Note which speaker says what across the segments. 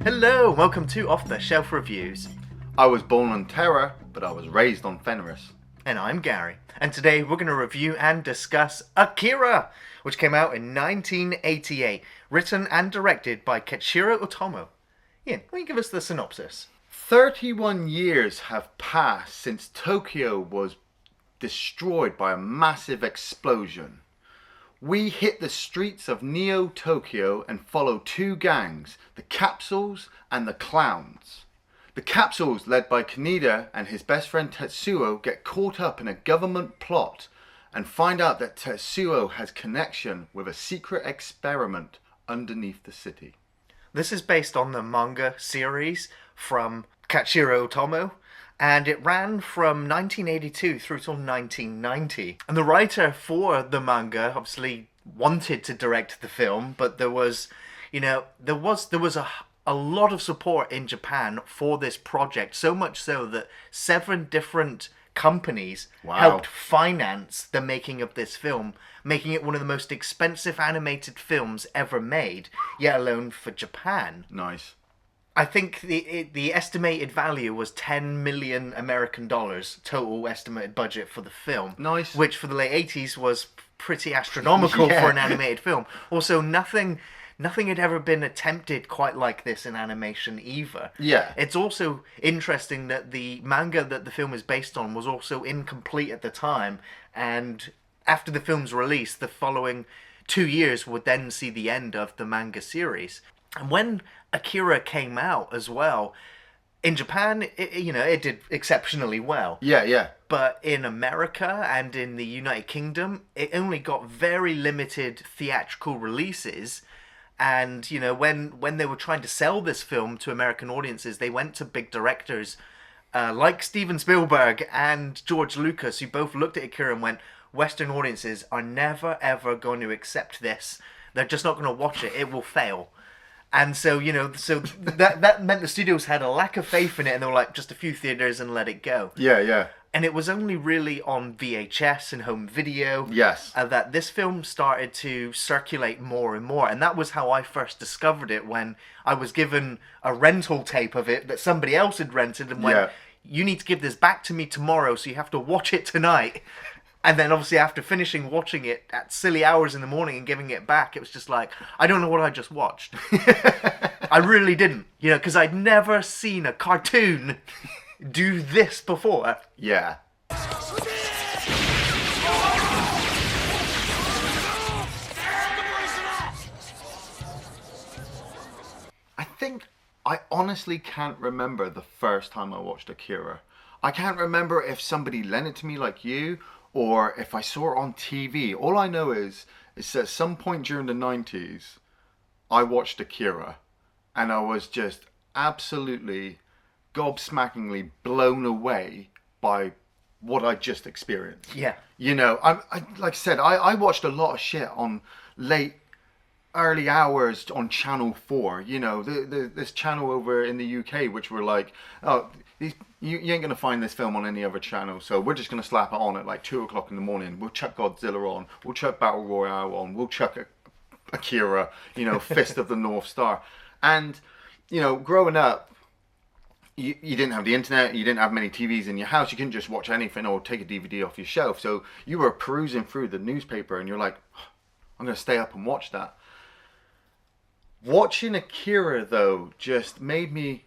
Speaker 1: Hello, welcome to Off the Shelf Reviews.
Speaker 2: I was born on Terra, but I was raised on Fenris.
Speaker 1: And I'm Gary. And today we're going to review and discuss Akira, which came out in 1988, written and directed by Katsuhiro Ôtomo. Iain, will you give us the synopsis?
Speaker 2: 31 years have passed since Tokyo was destroyed by a massive explosion. We hit the streets of Neo-Tokyo and follow two gangs, the Capsules and the Clowns. The Capsules, led by Kaneda and his best friend Tetsuo, get caught up in a government plot and find out that Tetsuo has connection with a secret experiment underneath the city.
Speaker 1: This is based on the manga series from Katsuhiro Ôtomo, and it ran from 1982 through till 1990. And the writer for the manga obviously wanted to direct the film, but there was a lot of support in Japan for this project, so much so that 7 different companies helped finance the making of this film, making it one of the most expensive animated films ever made, yet alone for Japan.
Speaker 2: Nice.
Speaker 1: I think the estimated value was 10 million American dollars total estimated budget for the film.
Speaker 2: Nice.
Speaker 1: Which for the late 80s was pretty astronomical for an animated film. Also, nothing had ever been attempted quite like this in animation either.
Speaker 2: Yeah.
Speaker 1: It's also interesting that the manga that the film is based on was also incomplete at the time, and after the film's release, the following 2 years would then see the end of the manga series. And when Akira came out as well, in Japan, it did exceptionally well.
Speaker 2: Yeah.
Speaker 1: But in America and in the United Kingdom, it only got very limited theatrical releases. And, when they were trying to sell this film to American audiences, they went to big directors like Steven Spielberg and George Lucas, who both looked at Akira and went, Western audiences are never, ever going to accept this. They're just not going to watch it. It will fail. And so, that meant the studios had a lack of faith in it, and they were like, just a few theaters and let it go.
Speaker 2: Yeah.
Speaker 1: And it was only really on VHS and home video that this film started to circulate more and more. And that was how I first discovered it, when I was given a rental tape of it that somebody else had rented and went, you need to give this back to me tomorrow, so you have to watch it tonight. And then obviously after finishing watching it at silly hours in the morning and giving it back, it was just like, I don't know what I just watched. I really didn't, because I'd never seen a cartoon do this before.
Speaker 2: Yeah. I honestly can't remember the first time I watched Akira. I can't remember if somebody lent it to me like you, or if I saw it on TV. All I know is at some point during the 90s, I watched Akira, and I was just absolutely gobsmackingly blown away by what I just experienced.
Speaker 1: Yeah.
Speaker 2: Like I said, I watched a lot of shit on early hours on Channel 4. This channel over in the UK, which were like, you ain't going to find this film on any other channel, so we're just going to slap it on at like 2 o'clock in the morning. We'll chuck Godzilla on, we'll chuck Battle Royale on, we'll chuck Akira, Fist of the North Star. And, growing up, you didn't have the internet, you didn't have many TVs in your house, you couldn't just watch anything or take a DVD off your shelf. So you were perusing through the newspaper and you're like, I'm going to stay up and watch that. Watching Akira, though, just made me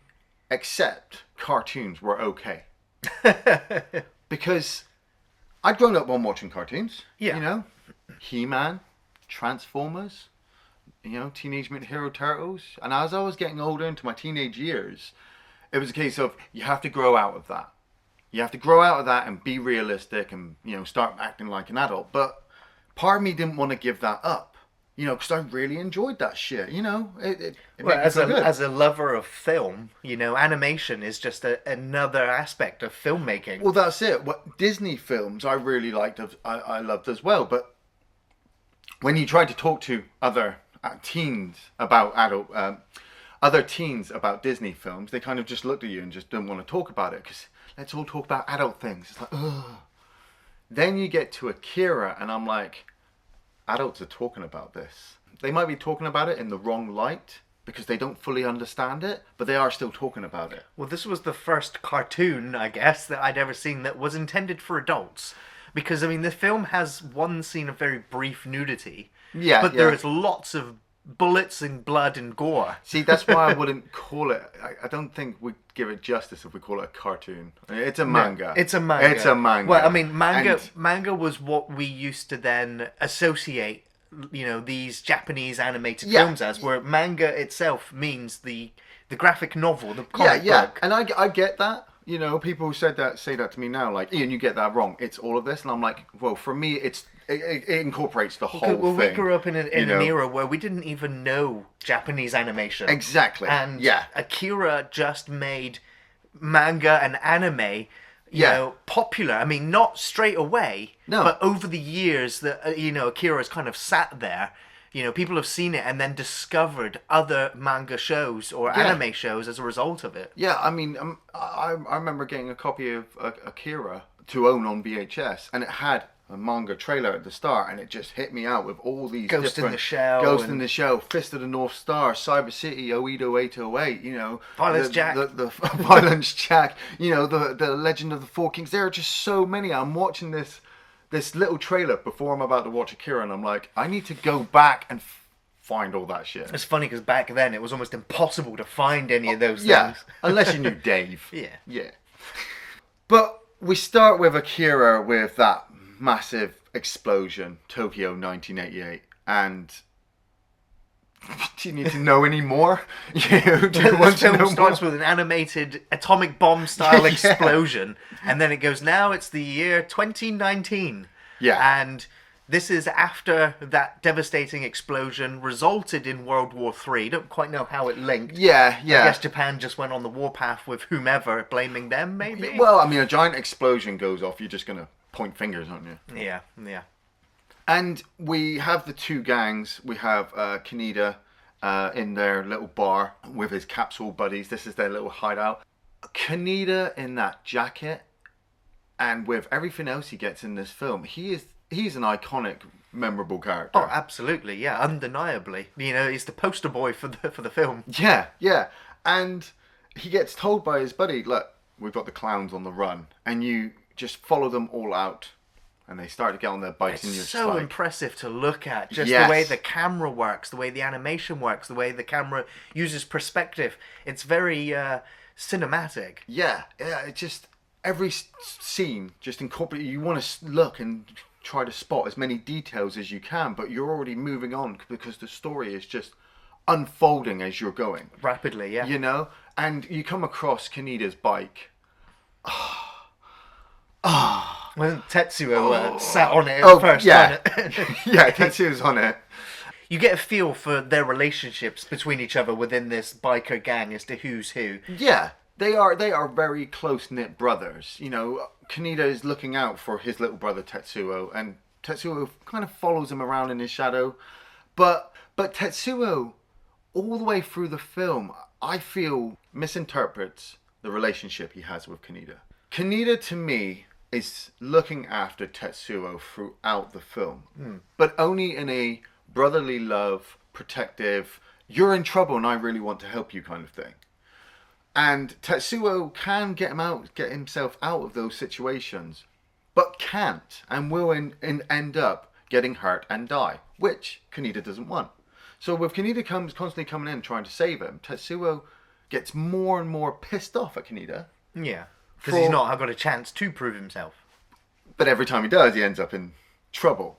Speaker 2: accept cartoons were okay. Because I'd grown up on watching cartoons.
Speaker 1: Yeah.
Speaker 2: He-Man, Transformers, Teenage Mutant Hero Turtles. And as I was getting older into my teenage years, it was a case of you have to grow out of that. You have to grow out of that and be realistic and, start acting like an adult. But part of me didn't want to give that up. Because I really enjoyed that shit.
Speaker 1: As a lover of film, animation is just another aspect of filmmaking.
Speaker 2: Well, that's it. What Disney films I really liked, I loved as well. But when you try to talk to other teens about Disney films, they kind of just looked at you and just don't want to talk about it, because let's all talk about adult things. It's like, ugh. Then you get to Akira, and I'm like, adults are talking about this. They might be talking about it in the wrong light, because they don't fully understand it, but they are still talking about it.
Speaker 1: Well, this was the first cartoon, I guess, that I'd ever seen that was intended for adults. Because, I mean, the film has one scene of very brief nudity.
Speaker 2: Yeah,
Speaker 1: but there is lots of bullets and blood and gore.
Speaker 2: See, that's why I wouldn't call it... I don't think we'd give it justice if we call it a cartoon. It's a manga.
Speaker 1: No, it's a manga.
Speaker 2: It's a manga.
Speaker 1: Well, I mean, manga was what we used to then associate, you know, these Japanese animated films as, where manga itself means the graphic novel, the comic book.
Speaker 2: And I get that. You know, people who say that to me now, like, Ian, you get that wrong. It's all of this. And I'm like, well, for me, it incorporates the whole thing.
Speaker 1: Well, we grew up in an era where we didn't even know Japanese animation.
Speaker 2: Exactly.
Speaker 1: And Akira just made manga and anime, you know, popular. I mean, not straight away, but over the years that, you know, Akira's kind of sat there. You know, people have seen it and then discovered other manga shows or anime shows as a result of it.
Speaker 2: Yeah, I mean, I remember getting a copy of Akira to own on VHS, and it had a manga trailer at the start, and it just hit me out with all these
Speaker 1: Ghost in the Shell,
Speaker 2: in the Shell, Fist of the North Star, Cyber City, Oedo 808, you know,
Speaker 1: Violence Jack,
Speaker 2: the Violence Jack, you know, the Legend of the Four Kings. There are just so many. I'm watching this little trailer before I'm about to watch Akira, and I'm like, I need to go back and find all that shit.
Speaker 1: It's funny because back then it was almost impossible to find any of those things.
Speaker 2: Unless you knew Dave.
Speaker 1: Yeah.
Speaker 2: But we start with Akira with that massive explosion, Tokyo 1988, and do you need to know any more? Do you want to know more?
Speaker 1: Starts with an animated atomic bomb style explosion, and then it goes, now it's the year 2019.
Speaker 2: Yeah.
Speaker 1: And this is after that devastating explosion resulted in World War III. Don't quite know how it linked.
Speaker 2: Yeah.
Speaker 1: I guess Japan just went on the warpath with whomever, blaming them, maybe?
Speaker 2: Well, I mean, a giant explosion goes off, you're just going to point fingers, aren't you?
Speaker 1: Yeah.
Speaker 2: And we have the two gangs. We have Kaneda in their little bar with his capsule buddies. This is their little hideout. Kaneda in that jacket, and with everything else he gets in this film, he's an iconic, memorable character.
Speaker 1: Oh, absolutely, yeah, undeniably. You know, he's the poster boy for the film.
Speaker 2: Yeah. And he gets told by his buddy, look, we've got the clowns on the run, and you just follow them all out. And they start to get on their bikes, and you're
Speaker 1: so
Speaker 2: like,
Speaker 1: impressive to look at. Just the way the camera works, the way the animation works, the way the camera uses perspective. It's very cinematic.
Speaker 2: Yeah. It just, every scene just incorporate. You want to look and try to spot as many details as you can, but you're already moving on because the story is just unfolding as you're going
Speaker 1: rapidly. Yeah.
Speaker 2: You know, and you come across Kaneda's bike.
Speaker 1: When Tetsuo sat on it first.
Speaker 2: Yeah, Tetsuo's on it.
Speaker 1: You get a feel for their relationships between each other within this biker gang as to who's who.
Speaker 2: Yeah, they are very close-knit brothers. You know, Kaneda is looking out for his little brother Tetsuo, and Tetsuo kind of follows him around in his shadow. But Tetsuo, all the way through the film, I feel misinterprets the relationship he has with Kaneda. Kaneda, to me, is looking after Tetsuo throughout the film, but only in a brotherly love, protective, you're in trouble and I really want to help you kind of thing. And Tetsuo can get himself out of those situations, but can't, and will end up getting hurt and die, which Kaneda doesn't want. So with Kaneda constantly coming in trying to save him, Tetsuo gets more and more pissed off at Kaneda.
Speaker 1: Yeah. Because he's not got a chance to prove himself.
Speaker 2: But every time he does, he ends up in trouble.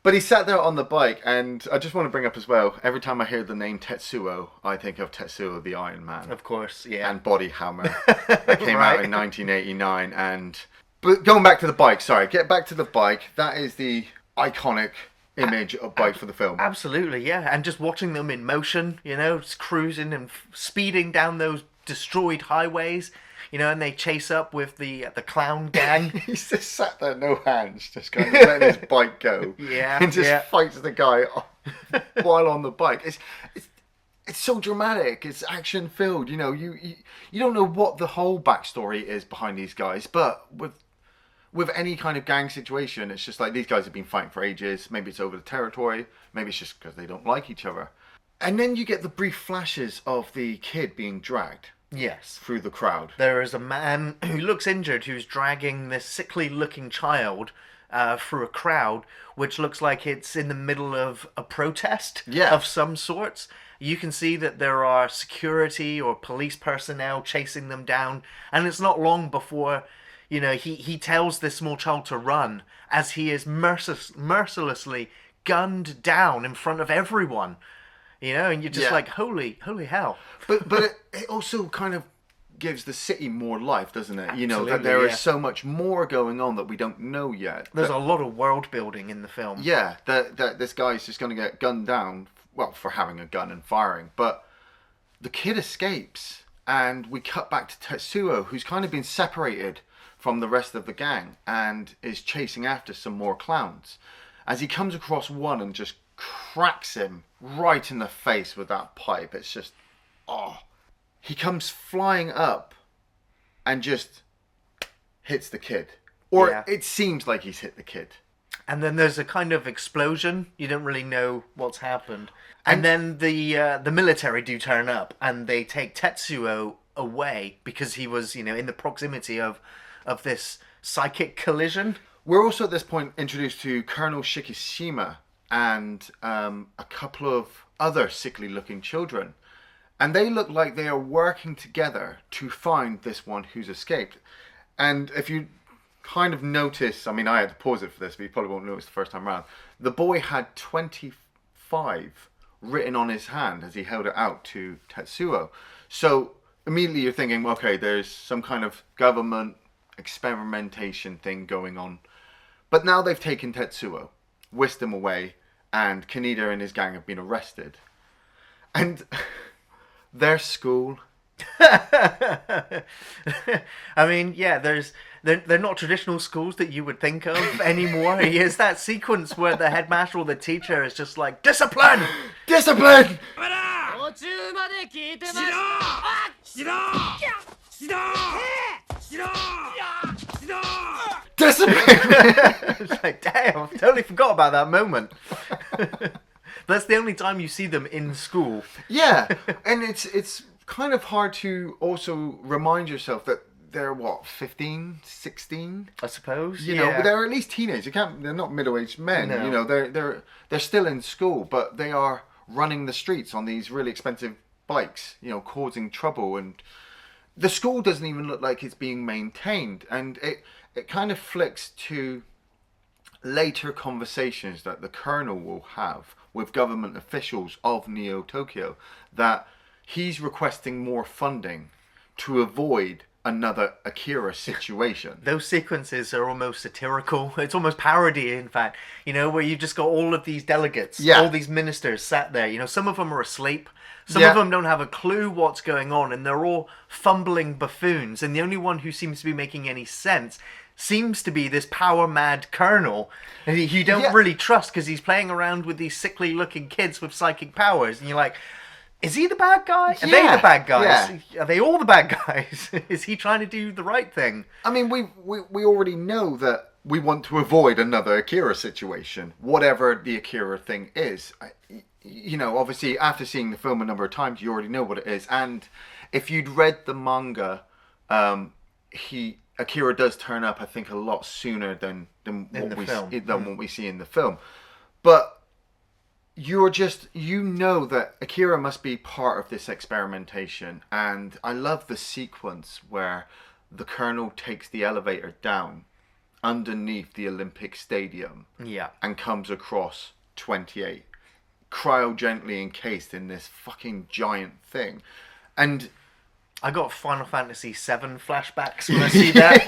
Speaker 2: But he sat there on the bike, and I just want to bring up as well, every time I hear the name Tetsuo, I think of Tetsuo the Iron Man.
Speaker 1: Of course, yeah.
Speaker 2: And Body Hammer. That came out in 1989. But going back to the bike, get back to the bike. That is the iconic image of bike for the film.
Speaker 1: Absolutely, yeah. And just watching them in motion, you know, just cruising and speeding down those destroyed highways. You know, and they chase up with the clown gang.
Speaker 2: He's just sat there, no hands, just kind of letting his bike go.
Speaker 1: Yeah,
Speaker 2: and just fights the guy while on the bike. It's so dramatic. It's action filled. You know, you don't know what the whole backstory is behind these guys, but with any kind of gang situation, it's just like these guys have been fighting for ages. Maybe it's over the territory. Maybe it's just because they don't like each other. And then you get the brief flashes of the kid being dragged.
Speaker 1: Yes.
Speaker 2: Through the crowd.
Speaker 1: There is a man who looks injured who's dragging this sickly looking child through a crowd, which looks like it's in the middle of a protest of some sorts. You can see that there are security or police personnel chasing them down, and it's not long before, you know, he tells this small child to run as he is mercilessly gunned down in front of everyone. You know, and you're just like, holy hell.
Speaker 2: But it also kind of gives the city more life, doesn't it?
Speaker 1: Absolutely,
Speaker 2: you know, that there is so much more going on that we don't know yet.
Speaker 1: There's a lot of world building in the film.
Speaker 2: Yeah, that this guy's just going to get gunned down, well, for having a gun and firing. But the kid escapes, and we cut back to Tetsuo, who's kind of been separated from the rest of the gang and is chasing after some more clowns. As he comes across one and just cracks him right in the face with that pipe. It's just, he comes flying up and just hits the kid. Or it seems like he's hit the kid.
Speaker 1: And then there's a kind of explosion. You don't really know what's happened. And then the military do turn up and they take Tetsuo away because he was, you know, in the proximity of this psychic collision.
Speaker 2: We're also at this point introduced to Colonel Shikishima and a couple of other sickly looking children, and they look like they are working together to find this one who's escaped. And if you kind of notice, I mean, I had to pause it for this, but you probably won't notice the first time around, the boy had 25 written on his hand as he held it out to Tetsuo. So immediately you're thinking, okay, there's some kind of government experimentation thing going on. But now they've taken Tetsuo, whisked him away, and Kaneda and his gang have been arrested. And their school...
Speaker 1: I mean, yeah, they're not traditional schools that you would think of anymore. Here's that sequence where the headmaster or the teacher is just like, discipline!
Speaker 2: Discipline! Discipline!
Speaker 1: It's like, damn, I totally forgot about that moment. That's the only time you see them in school.
Speaker 2: Yeah, and it's kind of hard to also remind yourself that they're, 15, 16?
Speaker 1: I suppose,
Speaker 2: You know, they're at least teenagers. They're not middle-aged men. No. You know, they're still in school, but they are running the streets on these really expensive bikes, you know, causing trouble. And the school doesn't even look like it's being maintained. And it kind of flicks to later conversations that the colonel will have with government officials of Neo Tokyo, that he's requesting more funding to avoid another Akira situation.
Speaker 1: Those sequences are almost satirical. It's almost parody, in fact. You know, where you've just got all of these delegates, all these ministers sat there. You know, some of them are asleep. Some of them don't have a clue what's going on, and they're all fumbling buffoons. And the only one who seems to be making any sense seems to be this power-mad colonel who you don't really trust because he's playing around with these sickly-looking kids with psychic powers. And you're like, is he the bad guy? Are they the bad guys? Are they all the bad guys? Is he trying to do the right thing?
Speaker 2: I mean, we already know that we want to avoid another Akira situation, whatever the Akira thing is. You know, obviously, after seeing the film a number of times, you already know what it is. And if you'd read the manga, Akira does turn up, I think, a lot sooner than what we see in the film. But you know that Akira must be part of this experimentation. And I love the sequence where the colonel takes the elevator down underneath the Olympic Stadium and comes across 28, cryogenically encased in this fucking giant thing. And
Speaker 1: I got Final Fantasy VII flashbacks when I see that.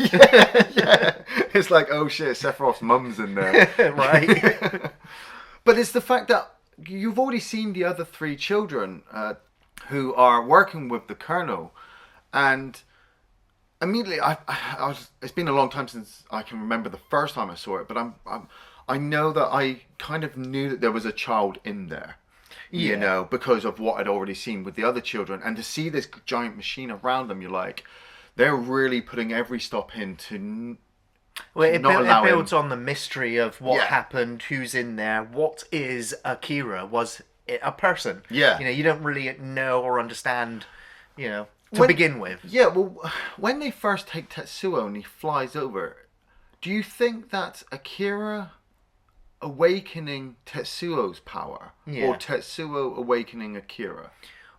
Speaker 2: Yeah. It's like, oh shit, Sephiroth's mum's in there.
Speaker 1: Right.
Speaker 2: But it's the fact that you've already seen the other three children who are working with the colonel, and immediately it's been a long time since I can remember the first time I saw it, but I know that I kind of knew that there was a child in there. You know, because of what I'd already seen with the other children. And to see this giant machine around them, you're like, they're really putting every stop in to
Speaker 1: it builds on the mystery of what happened, who's in there, what is Akira? Was a person.
Speaker 2: Yeah.
Speaker 1: You know, you don't really know or understand, to begin with.
Speaker 2: Yeah, well, when they first take Tetsuo and he flies over, do you think that's Akira awakening Tetsuo's power?
Speaker 1: Yeah.
Speaker 2: Or Tetsuo awakening Akira?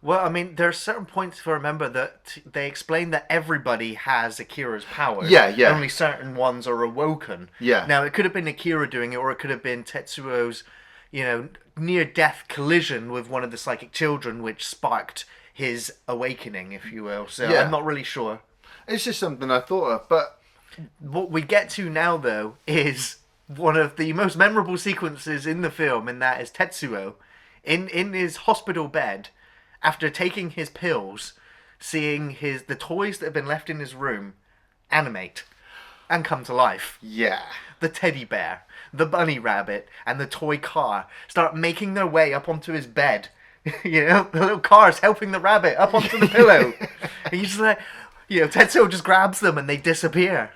Speaker 1: Well, I mean, there are certain points to remember that they explain that everybody has Akira's powers.
Speaker 2: Yeah.
Speaker 1: Only certain ones are awoken.
Speaker 2: Yeah.
Speaker 1: Now, it could have been Akira doing it, or it could have been Tetsuo's, near-death collision with one of the psychic children, which sparked his awakening, if you will. So I'm not really sure.
Speaker 2: It's just something I thought of, but...
Speaker 1: What we get to now, though, is one of the most memorable sequences in the film, and that is Tetsuo in his hospital bed, after taking his pills, seeing the toys that have been left in his room animate and come to life.
Speaker 2: Yeah.
Speaker 1: The teddy bear, the bunny rabbit, and the toy car start making their way up onto his bed. The little car's helping the rabbit up onto the pillow. And he's just like, Tetsuo just grabs them and they disappear.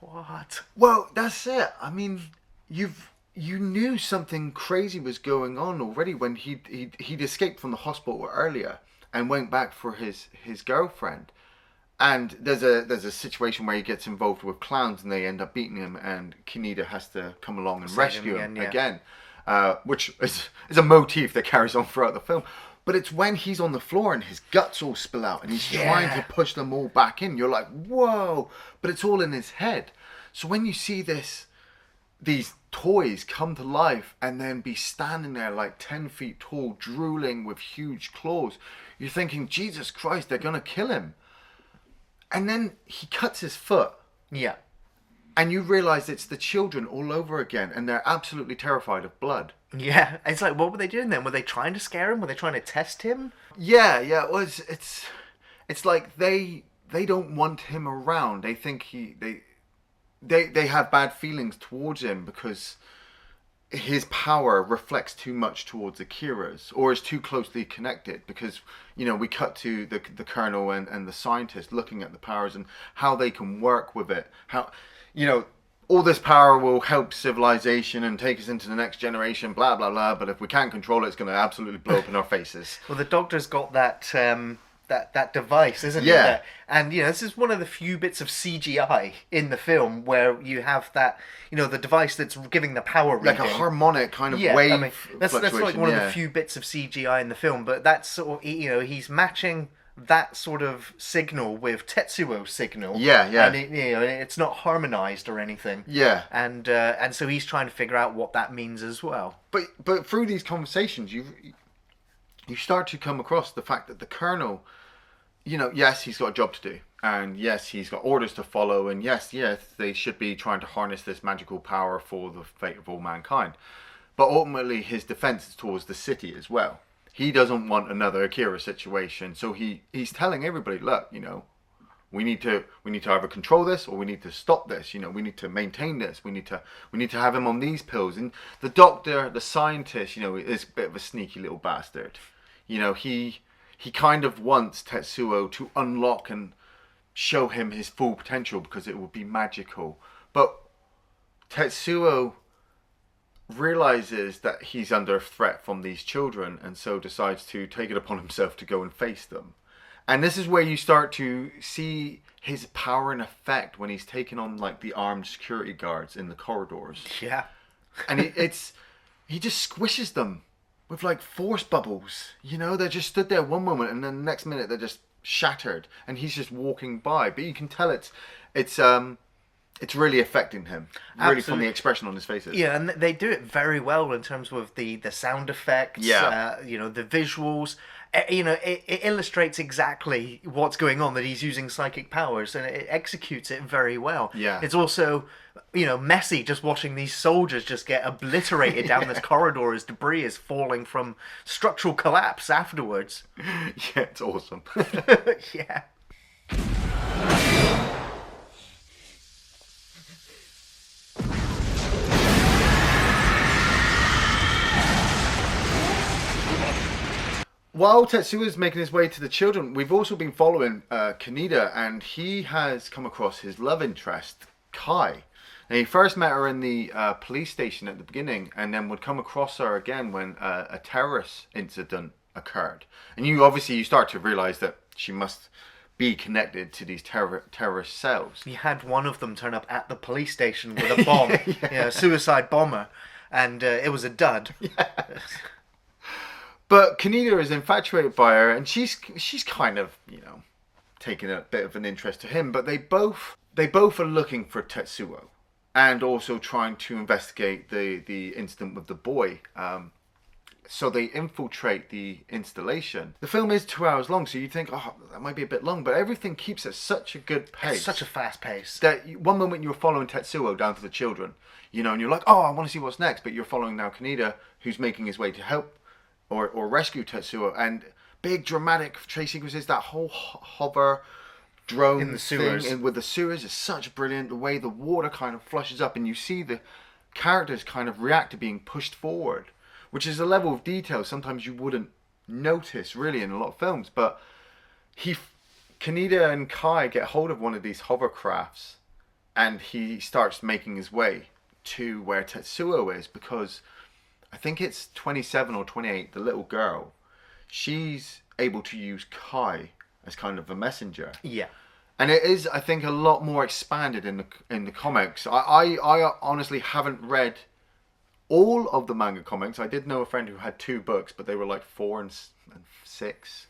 Speaker 1: What?
Speaker 2: Well, that's it. I mean, you knew something crazy was going on already when he'd escaped from the hospital earlier and went back for his girlfriend. And there's a situation where he gets involved with clowns and they end up beating him, and Kaneda has to come along and rescue him again. Which is a motif that carries on throughout the film. But it's when he's on the floor and his guts all spill out and he's trying to push them all back in. You're like, whoa! But it's all in his head. So when you see these toys come to life and then be standing there like 10 feet tall, drooling with huge claws, you're thinking, Jesus Christ, they're going to kill him. And then he cuts his foot.
Speaker 1: Yeah.
Speaker 2: And you realise it's the children all over again, and they're absolutely terrified of blood.
Speaker 1: Yeah, it's like, what were they doing then? Were they trying to scare him? Were they trying to test him?
Speaker 2: Yeah. Well, it's like they don't want him around. They think they have bad feelings towards him because his power reflects too much towards Akira's, or is too closely connected. Because we cut to the colonel and the scientist looking at the powers and how they can work with it. How all this power will help civilization and take us into the next generation, blah, blah, blah. But if we can't control it, it's going to absolutely blow up in our faces.
Speaker 1: Well, the Doctor's got that that device, isn't it?
Speaker 2: Yeah.
Speaker 1: And, this is one of the few bits of CGI in the film where you have that, the device that's giving the power reading.
Speaker 2: Like a harmonic kind of wave.
Speaker 1: I mean, that's like one of the few bits of CGI in the film. But that's sort of, he's matching that sort of signal with Tetsuo's signal.
Speaker 2: Yeah.
Speaker 1: And it's not harmonized or anything.
Speaker 2: Yeah.
Speaker 1: And so he's trying to figure out what that means as well.
Speaker 2: But through these conversations, you start to come across the fact that the Colonel, yes, he's got a job to do, and yes, he's got orders to follow, and yes, they should be trying to harness this magical power for the fate of all mankind. But ultimately, his defense is towards the city as well. He doesn't want another Akira situation, so he's telling everybody, look, we need to either control this or we need to stop this. We need to maintain this. We need to have him on these pills. And the doctor, the scientist, is a bit of a sneaky little bastard. He kind of wants Tetsuo to unlock and show him his full potential because it will be magical. But Tetsuo realizes that he's under threat from these children, and so decides to take it upon himself to go and face them. And this is where you start to see his power in effect when he's taking on like the armed security guards in the corridors.
Speaker 1: Yeah.
Speaker 2: And he just squishes them with like force bubbles. They just stood there one moment and then the next minute they're just shattered and he's just walking by. But you can tell it's really affecting him. Really. Absolutely. From the expression on his faces.
Speaker 1: Yeah, and they do it very well in terms of the sound effects, the visuals. It illustrates exactly what's going on, that he's using psychic powers, and it executes it very well.
Speaker 2: Yeah.
Speaker 1: It's also, messy just watching these soldiers just get obliterated down this corridor as debris is falling from structural collapse afterwards.
Speaker 2: Yeah, it's awesome.
Speaker 1: Yeah.
Speaker 2: While Tetsuo is making his way to the children, we've also been following Kaneda, and he has come across his love interest, Kai. And he first met her in the police station at the beginning, and then would come across her again when a terrorist incident occurred. And you start to realize that she must be connected to these terrorist cells.
Speaker 1: He had one of them turn up at the police station with a bomb, a suicide bomber, and it was a dud.
Speaker 2: Yeah. But Kaneda is infatuated by her, and she's kind of, taking a bit of an interest to him. But they both are looking for Tetsuo, and also trying to investigate the incident with the boy. So they infiltrate the installation. The film is 2 hours long, so you think, oh, that might be a bit long, but everything keeps at such a good pace.
Speaker 1: It's such a fast pace.
Speaker 2: That one moment you're following Tetsuo down to the children, and you're like, oh, I want to see what's next, but you're following now Kaneda, who's making his way to help or rescue Tetsuo, and big dramatic chase sequences, that whole hover drone
Speaker 1: in the sewers.
Speaker 2: Thing with the sewers is such brilliant. The way the water kind of flushes up, and you see the characters kind of react to being pushed forward, which is a level of detail sometimes you wouldn't notice really in a lot of films. But Kaneda and Kai get hold of one of these hovercrafts, and he starts making his way to where Tetsuo is, because I think it's 27 or 28, the little girl, she's able to use Kai as kind of a messenger.
Speaker 1: Yeah.
Speaker 2: And it is, I think, a lot more expanded in the comics. I honestly haven't read all of the manga comics. I did know a friend who had 2 books, but they were like 4 and 6.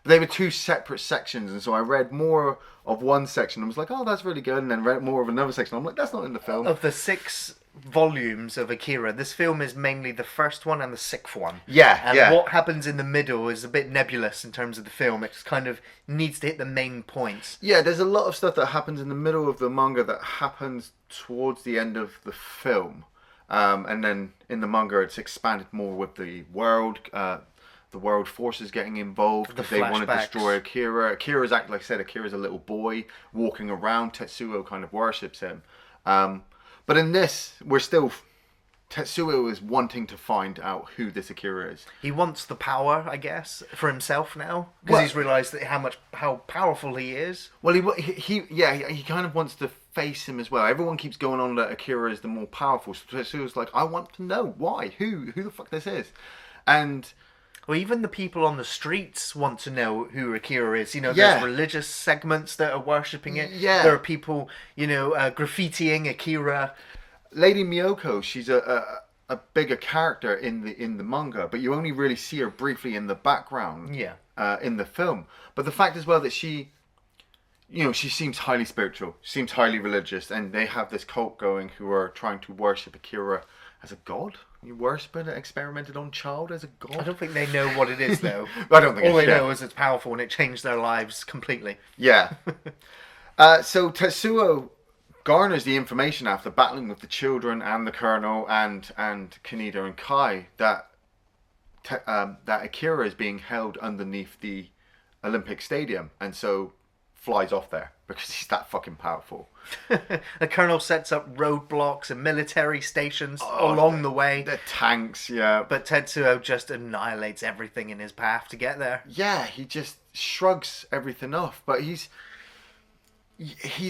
Speaker 2: They were 2 separate sections, and so I read more of one section and was like, oh, that's really good, and then read more of another section. I'm like, that's not in the film.
Speaker 1: Of the 6 volumes of Akira, this film is mainly the first one and the 6th one.
Speaker 2: Yeah,
Speaker 1: and what happens in the middle is a bit nebulous in terms of the film. It just kind of needs to hit the main points.
Speaker 2: Yeah, there's a lot of stuff that happens in the middle of the manga that happens towards the end of the film. And then in the manga, it's expanded more with the world forces getting involved because they want to destroy Akira. Akira's like I said, Akira's a little boy walking around. Tetsuo kind of worships him. But in this, Tetsuo is wanting to find out who this Akira is.
Speaker 1: He wants the power, I guess, for himself now, because he's realised that how powerful he is.
Speaker 2: Well, he kind of wants to face him as well. Everyone keeps going on that Akira is the more powerful. So Tetsuo's like, I want to know why, who the fuck this is, and.
Speaker 1: Well, even the people on the streets want to know who Akira is. There's religious segments that are worshipping it.
Speaker 2: Yeah.
Speaker 1: There are people, graffitiing Akira.
Speaker 2: Lady Miyoko, she's a bigger character in the manga, but you only really see her briefly in the background.
Speaker 1: Yeah.
Speaker 2: In the film. But the fact as well that she seems highly spiritual, seems highly religious, and they have this cult going who are trying to worship Akira as a god. You worship it, experimented on child as a god?
Speaker 1: I don't think they know what it is, though.
Speaker 2: I don't think
Speaker 1: all they know is it's powerful and it changed their lives completely.
Speaker 2: Yeah. So Tetsuo garners the information after battling with the children and the colonel and Kaneda and Kai that Akira is being held underneath the Olympic Stadium, and so flies off there because he's that fucking powerful.
Speaker 1: The colonel sets up roadblocks and military stations along the way.
Speaker 2: The tanks, yeah.
Speaker 1: But Tetsuo just annihilates everything in his path to get there.
Speaker 2: Yeah, he just shrugs everything off. But he's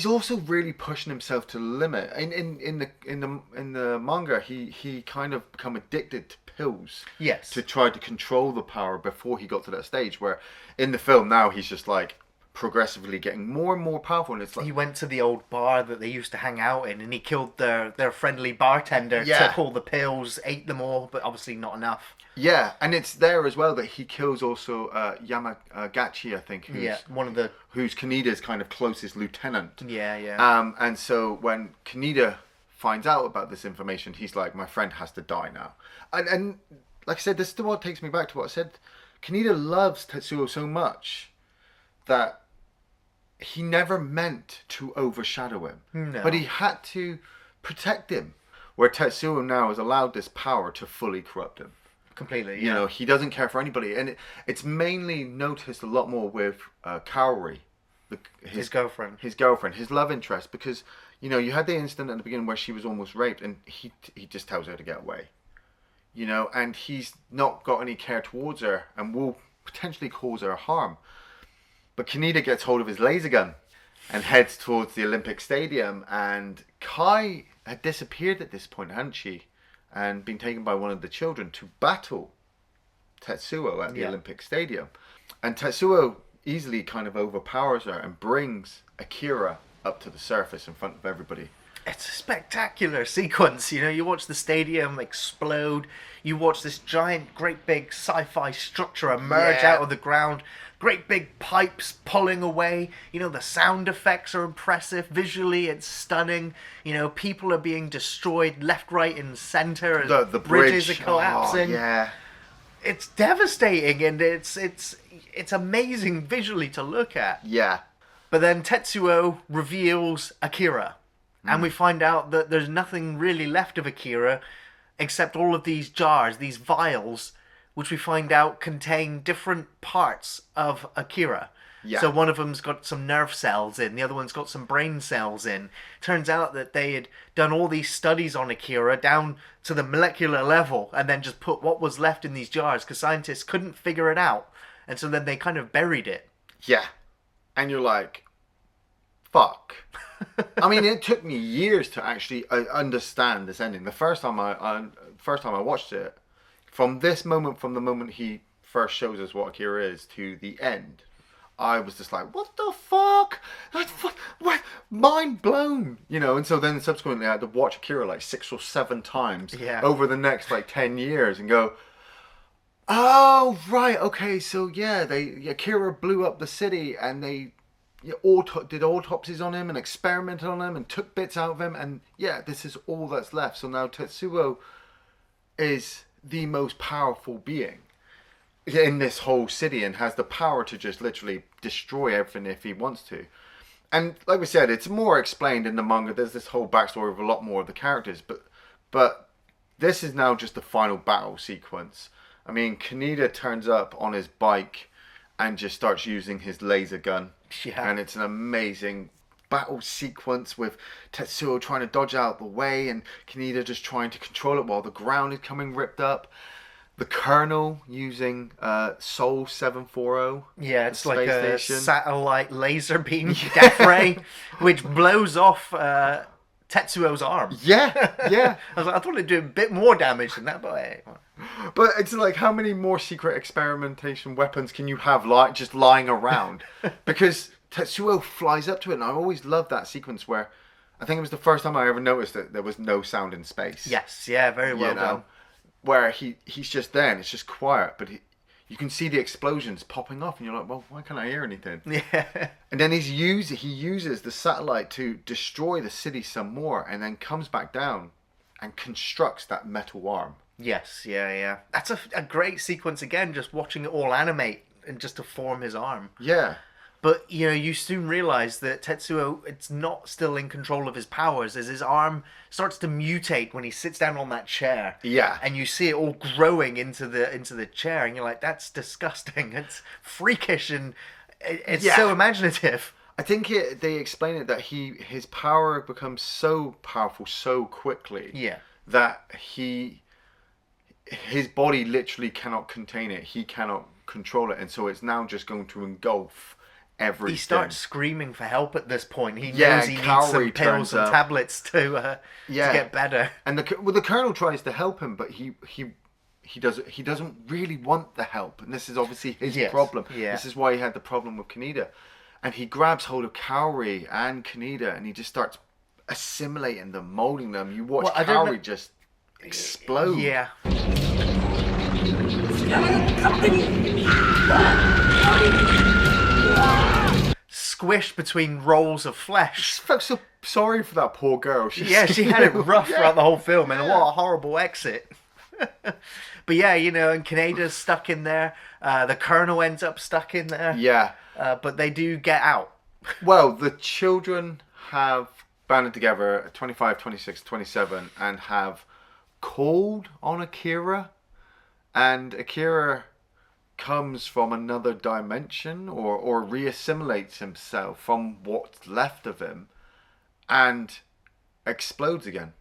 Speaker 2: also really pushing himself to the limit. In the manga, he kind of become addicted to pills.
Speaker 1: Yes.
Speaker 2: To try to control the power before he got to that stage. Where in the film now he's just like progressively getting more and more powerful, and it's like
Speaker 1: he went to the old bar that they used to hang out in, and he killed their friendly bartender, took all the pills, ate them all, but obviously not enough.
Speaker 2: Yeah, and it's there as well that he kills also Yamagachi, I think, who's Kaneda's kind of closest lieutenant.
Speaker 1: Yeah.
Speaker 2: And so when Kaneda finds out about this information, he's like, my friend has to die now. And like I said, this is what takes me back to what I said. Kaneda loves Tetsuo so much that he never meant to overshadow him.
Speaker 1: No.
Speaker 2: But he had to protect him. Where Tetsuo now has allowed this power to fully corrupt him.
Speaker 1: Completely,
Speaker 2: You know, he doesn't care for anybody. And it's mainly noticed a lot more with Kaori.
Speaker 1: His girlfriend.
Speaker 2: His girlfriend, his love interest. Because, you had the incident at the beginning where she was almost raped, and he just tells her to get away. And he's not got any care towards her and will potentially cause her harm. But Kaneda gets hold of his laser gun, and heads towards the Olympic Stadium. And Kai had disappeared at this point, hadn't she? And been taken by one of the children to battle Tetsuo at the Olympic Stadium. And Tetsuo easily kind of overpowers her and brings Akira up to the surface in front of everybody.
Speaker 1: It's a spectacular sequence. You know, you watch the stadium explode. You watch this giant, great big sci-fi structure emerge out of the ground. Great big pipes pulling away. You know, the sound effects are impressive. Visually, it's stunning. You know, people are being destroyed left, right, and center. As
Speaker 2: the
Speaker 1: bridges
Speaker 2: bridge
Speaker 1: are collapsing.
Speaker 2: Oh, yeah.
Speaker 1: It's devastating, and it's amazing visually to look at.
Speaker 2: Yeah.
Speaker 1: But then Tetsuo reveals Akira. And we find out that there's nothing really left of Akira except all of these jars, these vials, which we find out contain different parts of Akira. Yeah. So one of them's got some nerve cells in, the other one's got some brain cells in. Turns out that they had done all these studies on Akira down to the molecular level and then just put what was left in these jars because scientists couldn't figure it out. And so then they kind of buried it.
Speaker 2: Yeah. And you're like, fuck. I mean, it took me years to actually understand this ending. The first time I watched it, from the moment he first shows us what Akira is to the end, I was just like, what the fuck? What? Mind blown, you know. And so then subsequently I had to watch Akira like 6 or 7 times over the next like 10 years and go, oh right, okay, so yeah, Akira blew up the city and they did autopsies on him and experimented on him and took bits out of him, and yeah, this is all that's left. So now Tetsuo is the most powerful being in this whole city and has the power to just literally destroy everything if he wants to. And like we said, it's more explained in the manga. There's this whole backstory of a lot more of the characters, but this is now just the final battle sequence. I mean, Kaneda turns up on his bike and just starts using his laser gun. Yeah. And it's an amazing battle sequence with Tetsuo trying to dodge out the way and Kaneda just trying to control it while the ground is coming ripped up. The Colonel using Sol 740.
Speaker 1: Yeah, it's like a satellite laser beam death ray, which blows off Tetsuo's arm.
Speaker 2: Yeah, yeah.
Speaker 1: I thought it'd do a bit more damage than that, but hey.
Speaker 2: But it's like, how many more secret experimentation weapons can you have just lying around? Because Tetsuo flies up to it, and I always loved that sequence where I think it was the first time I ever noticed that there was no sound in space.
Speaker 1: Yes, yeah, very well done.
Speaker 2: Where he's just there, and it's just quiet, but you can see the explosions popping off, and you're like, well, why can't I hear anything? Yeah. And then he uses the satellite to destroy the city some more, and then comes back down and constructs that metal arm.
Speaker 1: Yes, yeah. That's a great sequence again, just watching it all animate and just to form his arm.
Speaker 2: Yeah.
Speaker 1: But, you know, you soon realise that Tetsuo, it's not still in control of his powers as his arm starts to mutate when he sits down on that chair.
Speaker 2: Yeah.
Speaker 1: And you see it all growing into the chair and you're like, that's disgusting. It's freakish and it's so imaginative.
Speaker 2: I think they explain it that his power becomes so powerful so quickly that his body literally cannot contain it. He cannot control it. And so it's now just going to engulf everything.
Speaker 1: He starts screaming for help at this point. He knows he needs some pills and tablets to get better.
Speaker 2: And the Colonel tries to help him, but he doesn't really want the help. And this is obviously his problem. Yeah. This is why he had the problem with Kaneda. And he grabs hold of Kaori and Kaneda and he just starts assimilating them, molding them. You watch Kaori just explode.
Speaker 1: Yeah. Squished between rolls of flesh.
Speaker 2: I felt so sorry for that poor girl.
Speaker 1: She had it rough throughout the whole film, and what a horrible exit. But yeah, you know, and Kaneda's stuck in there. The Colonel ends up stuck in there.
Speaker 2: Yeah.
Speaker 1: But they do get out.
Speaker 2: Well, the children have banded together at 25, 26, 27 and have called on Akira. And Akira comes from another dimension or reassimilates himself from what's left of him and explodes again.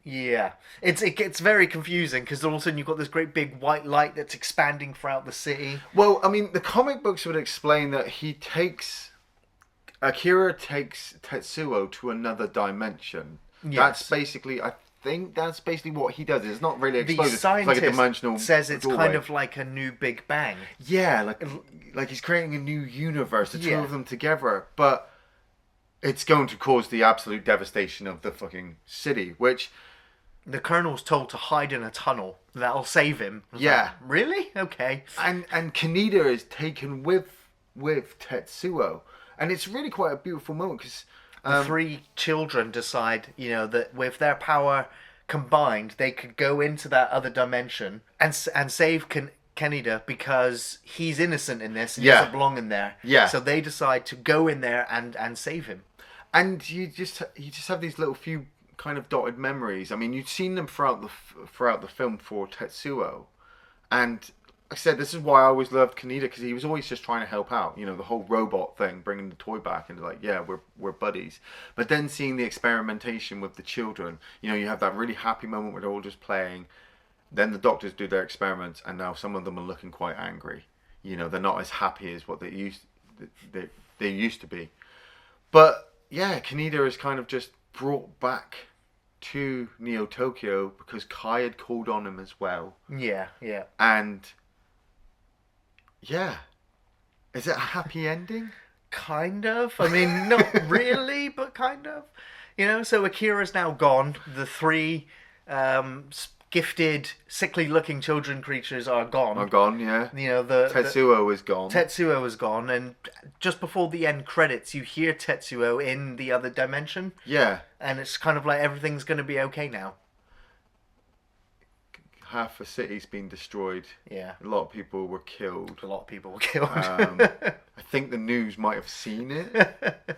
Speaker 1: Yeah, it gets very confusing because all of a sudden you've got this great big white light that's expanding throughout the city.
Speaker 2: Well, I mean, the comic books would explain that he takes Akira takes Tetsuo to another dimension.
Speaker 1: Yes.
Speaker 2: That's basically, I think that's basically what he does. It's not really exploded.
Speaker 1: The scientist
Speaker 2: it's like a dimensional
Speaker 1: says it's
Speaker 2: doorway.
Speaker 1: kind of like a new Big Bang.
Speaker 2: Yeah, like he's creating a new universe, the two of them together. But it's going to cause the absolute devastation of the fucking city, which...
Speaker 1: The Colonel's told to hide in a tunnel. That'll save him.
Speaker 2: Yeah.
Speaker 1: Like, really? Okay.
Speaker 2: And Kaneda is taken with Tetsuo. And it's really quite a beautiful moment because...
Speaker 1: The three children decide, that with their power combined, they could go into that other dimension and save Kaneda because he's innocent in this and he doesn't belong in there.
Speaker 2: Yeah.
Speaker 1: So they decide to go in there and save him.
Speaker 2: And you just have these little few kind of dotted memories. I mean, you've seen them throughout the film for Tetsuo, and like I said, this is why I always loved Kaneda, because he was always just trying to help out. The whole robot thing, bringing the toy back, and like, yeah, we're buddies. But then seeing the experimentation with the children, you have that really happy moment where they're all just playing. Then the doctors do their experiments, and now some of them are looking quite angry. They're not as happy as what they used to be. But yeah, Kaneda is kind of just brought back to Neo Tokyo because Kai had called on him as well.
Speaker 1: Yeah.
Speaker 2: And yeah, is it a happy ending?
Speaker 1: Kind of. I mean, not really, but kind of. So Akira's now gone. The three gifted, sickly-looking children creatures are gone.
Speaker 2: Yeah.
Speaker 1: The
Speaker 2: Tetsuo is gone.
Speaker 1: Tetsuo is gone, and just before the end credits, you hear Tetsuo in the other dimension.
Speaker 2: Yeah.
Speaker 1: And it's kind of like everything's going to be okay now.
Speaker 2: Half the city's been destroyed.
Speaker 1: Yeah.
Speaker 2: A lot of people were killed.
Speaker 1: I
Speaker 2: think the news might have seen it.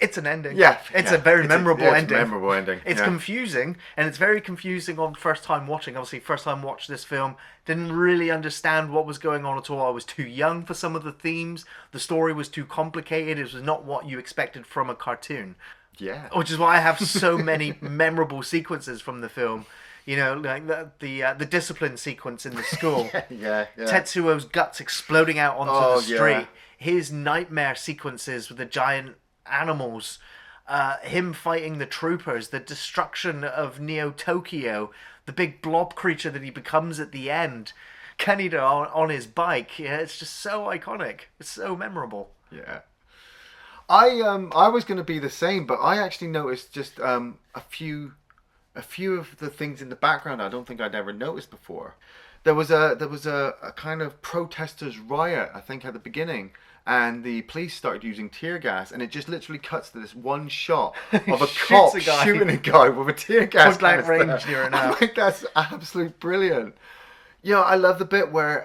Speaker 1: It's an ending.
Speaker 2: Yeah.
Speaker 1: It's a very memorable ending.
Speaker 2: It's a memorable ending.
Speaker 1: It's confusing, and it's very confusing on first time watching. Obviously, first time watched this film, didn't really understand what was going on at all. I was too young for some of the themes. The story was too complicated. It was not what you expected from a cartoon.
Speaker 2: Yeah.
Speaker 1: Which is why I have so many memorable sequences from the film. Like the discipline sequence in the school.
Speaker 2: Yeah.
Speaker 1: Tetsuo's guts exploding out onto the street.
Speaker 2: Yeah.
Speaker 1: His nightmare sequences with the giant animals, him fighting the troopers, the destruction of Neo Tokyo, the big blob creature that he becomes at the end, Kaneda on his bike. Yeah, it's just so iconic. It's so memorable.
Speaker 2: Yeah. I was going to be the same, but I actually noticed just a few of the things in the background I don't think I'd ever noticed before. There was a kind of protesters riot, I think, at the beginning, and the police started using tear gas, and it just literally cuts to this one shot of a cop shooting a guy with a tear gas
Speaker 1: point blank range near an hour.
Speaker 2: That's absolutely brilliant. I love the bit where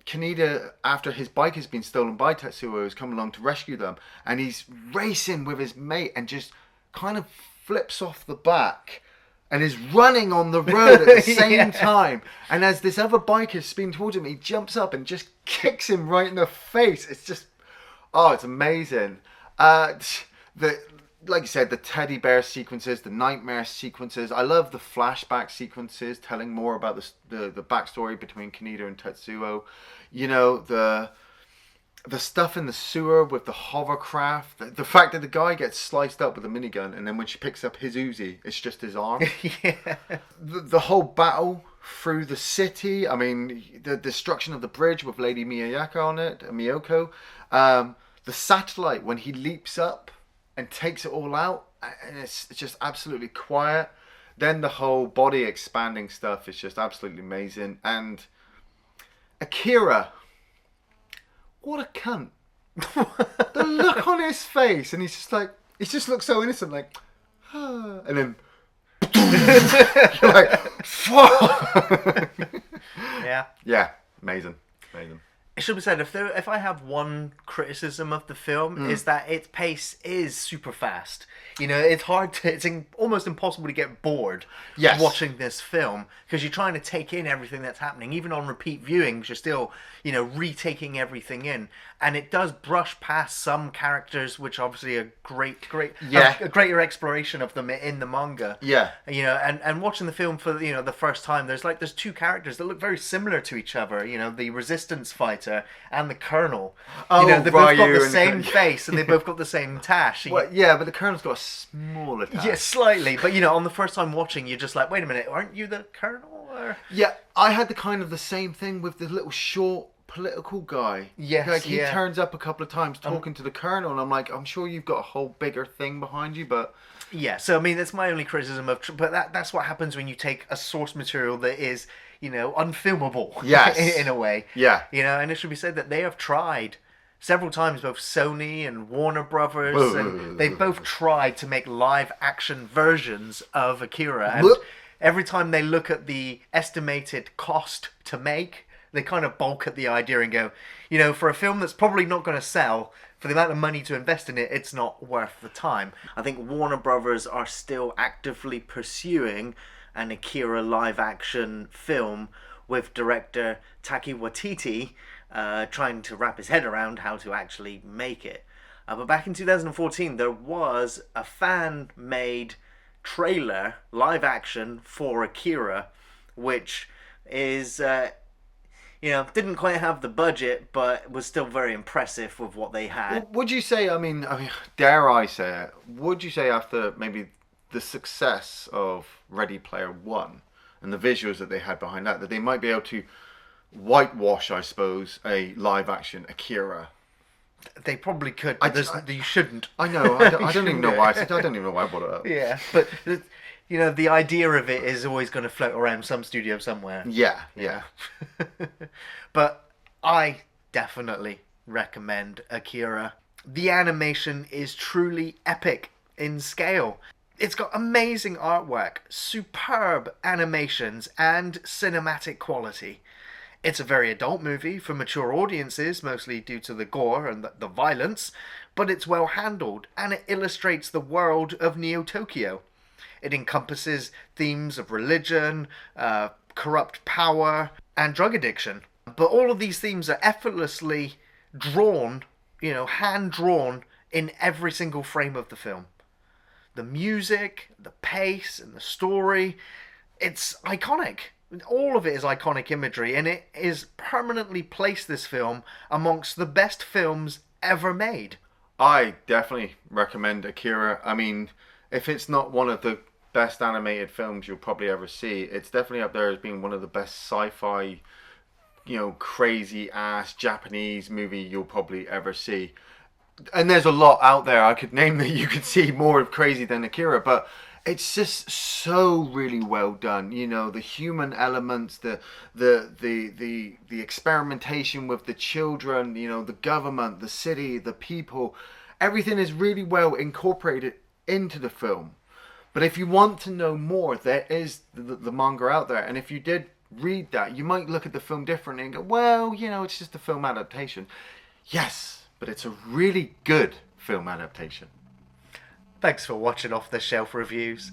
Speaker 2: Kaneda, after his bike has been stolen by Tetsuo, has come along to rescue them, and he's racing with his mate and just kind of flips off the back and is running on the road at the same time. And as this other biker is spinning towards him, he jumps up and just kicks him right in the face. It's just, it's amazing. Like you said, the teddy bear sequences, the nightmare sequences. I love the flashback sequences, telling more about the backstory between Kaneda and Tetsuo. The stuff in the sewer with the hovercraft, the fact that the guy gets sliced up with a minigun, and then when she picks up his Uzi, it's just his arm.
Speaker 1: Yeah.
Speaker 2: The whole battle through the city. I mean, the destruction of the bridge with Lady Miyako. The satellite when he leaps up and takes it all out, and it's just absolutely quiet. Then the whole body expanding stuff is just absolutely amazing. And Akira, what a cunt. The look on his face, and he's just like, he just looks so innocent, like, and then you're like, fuck. Yeah, amazing.
Speaker 1: It should be said, if I have one criticism of the film, is that its pace is super fast. It's almost impossible to get bored watching this film, because you're trying to take in everything that's happening. Even on repeat viewings, you're still, retaking everything in. And it does brush past some characters, which obviously are a greater exploration of them in the manga.
Speaker 2: Yeah.
Speaker 1: And watching the film for, the first time, there's two characters that look very similar to each other. The resistance fighter writer, and the Colonel.
Speaker 2: Oh,
Speaker 1: they've both got the same face, and they both got the same tash.
Speaker 2: Well, yeah, but the Colonel's got a smaller tash.
Speaker 1: Yeah, slightly. But, on the first time watching, you're just like, wait a minute, aren't you the Colonel? Or...
Speaker 2: Yeah, I had the same thing with the little short political guy.
Speaker 1: Yes,
Speaker 2: like he turns up a couple of times talking to the Colonel, and I'm like, I'm sure you've got a whole bigger thing behind you, but
Speaker 1: yeah. So I mean, that's my only criticism of, but that's what happens when you take a source material that is, unfilmable.
Speaker 2: Yes,
Speaker 1: in a way.
Speaker 2: Yeah.
Speaker 1: And it should be said that they have tried several times, both Sony and Warner Brothers, and they've both tried to make live action versions of Akira, and every time they look at the estimated cost to make, they kind of balk at the idea and go, for a film that's probably not going to sell, for the amount of money to invest in it, it's not worth the time. I think Warner Brothers are still actively pursuing an Akira live-action film with director Taika Waititi trying to wrap his head around how to actually make it. But back in 2014, there was a fan-made trailer, live-action, for Akira, which is... didn't quite have the budget, but was still very impressive with what they had.
Speaker 2: Would you say, I mean, dare I say it, would you say after maybe the success of Ready Player One and the visuals that they had behind that they might be able to whitewash, I suppose, a live-action Akira?
Speaker 1: They probably could, but you shouldn't.
Speaker 2: I know, I don't even know why I don't even know why I brought it up.
Speaker 1: Yeah, but... the idea of it is always going to float around some studio somewhere.
Speaker 2: Yeah.
Speaker 1: But I definitely recommend Akira. The animation is truly epic in scale. It's got amazing artwork, superb animations, and cinematic quality. It's a very adult movie for mature audiences, mostly due to the gore and the violence, but it's well handled, and it illustrates the world of Neo-Tokyo. It encompasses themes of religion, corrupt power, and drug addiction. But all of these themes are effortlessly drawn, hand-drawn in every single frame of the film. The music, the pace, and the story, it's iconic. All of it is iconic imagery, and it is permanently placed this film amongst the best films ever made.
Speaker 2: I definitely recommend Akira. I mean, if it's not one of the best animated films you'll probably ever see, it's definitely up there as being one of the best sci-fi, crazy ass Japanese movie you'll probably ever see. And there's a lot out there I could name that you could see more of crazy than Akira, but it's just so really well done. The human elements, the experimentation with the children, the government, the city, the people, everything is really well incorporated into the film. But if you want to know more, there is the manga out there. And if you did read that, you might look at the film differently and go, well, it's just a film adaptation. Yes, but it's a really good film adaptation.
Speaker 1: Thanks for watching Off the Shelf Reviews.